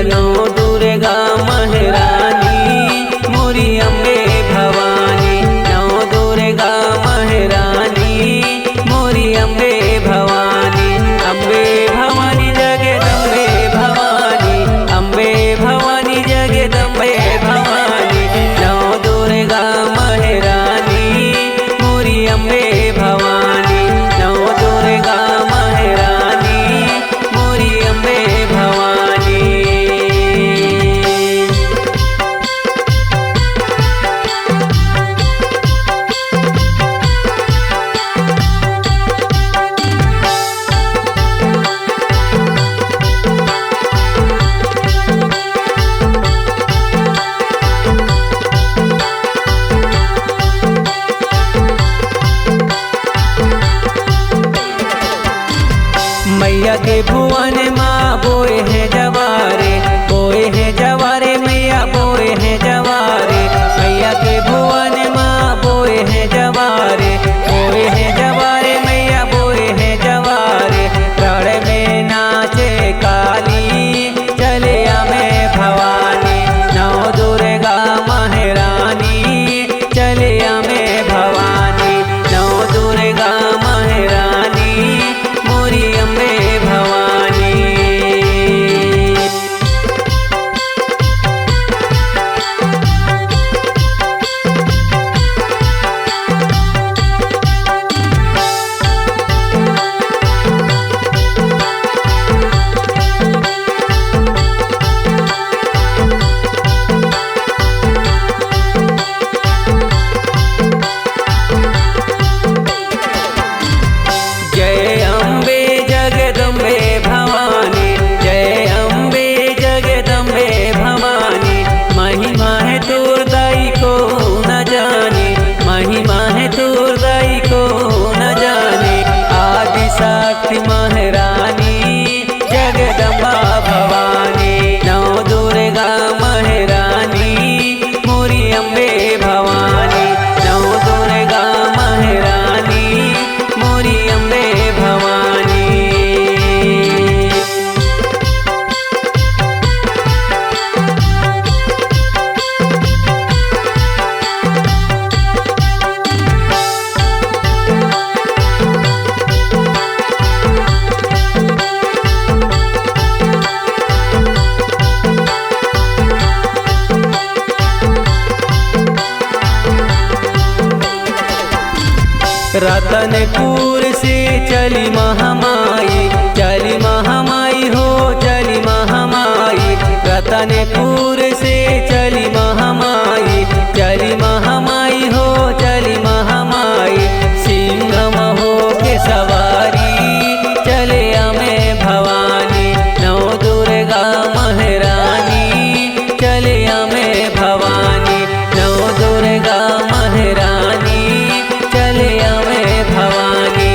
नौ दुर्गा महारानी मोरी अम्बे भवानी। नौ दुर्गा महारानी मोरी अम्बे भवानी। अम्बे भवानी जगदम्बे भवानी। अम्बे भवानी जगदम्बे भवानी। नौ दुर्गा महारानी मोरी अम्बे भवानी। नौ दुर्गा महारानी मोरी अम्बे भवानी। मैया के भुवन माँ बोए हैं जवारे। बोए हैं जवारे मैया बोए हैं जवारे। मैया के भुवन माँ बोए हैं जवारे। बोए हैं जवारे मैया बोए हैं जवारे। रण में नाचे काली चले में भवानी। नौ दुर्गा महारानी चले में भवानी। नौ दुर्गा महारानी मोरी अम्बे भवानी। जय अम्बे जगदम्बे भवानी। जय अम्बे जगदम्बे भवानी। महिमा है दुर्दाई को न जाने। महिमा है दुर्दाई को न जाने। आदि शक्ति महारानी जगदम्बा भवानी। नौ दुर्गा महारानी मोरी अम्बे भवानी। नौ दुर्गा महारानी मोरी अम्बे भवानी। रतनपुर से चली महामाई। चली महामाई हो चली महामाई। रतनपुर से चली महामाई। चली महामाई हो चली महामाई। सिंघम हो के सवारी चले में भवानी। नौ दुर्गा महारानी चले में भवानी। नौ दुर्गा महारानी चले में भवानी।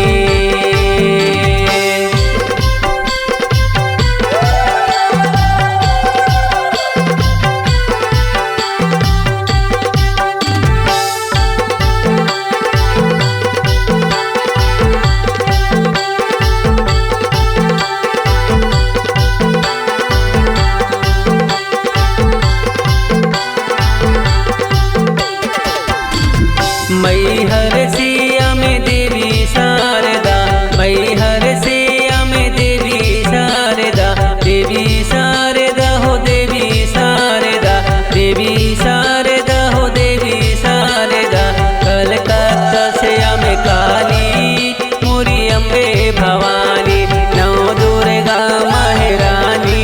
मैहर सिया में देवी शारदा। मैहर सिया में देवी शारदा। देवी शारदा हो देवी शारदा। देवी शारदा हो देवी शारदा। कलकत्ता से में काली मोरी अम्बे भवानी। नौ दुर्गा महारानी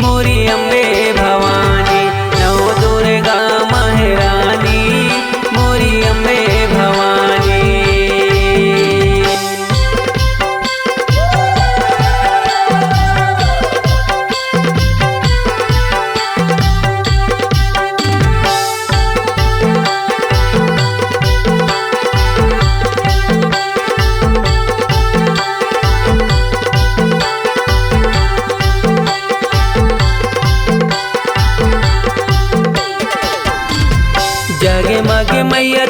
मोरी अम्बे भवानी। नौ दुर्गा महारानी मोरी अम्बे भवानी। जगमग मैया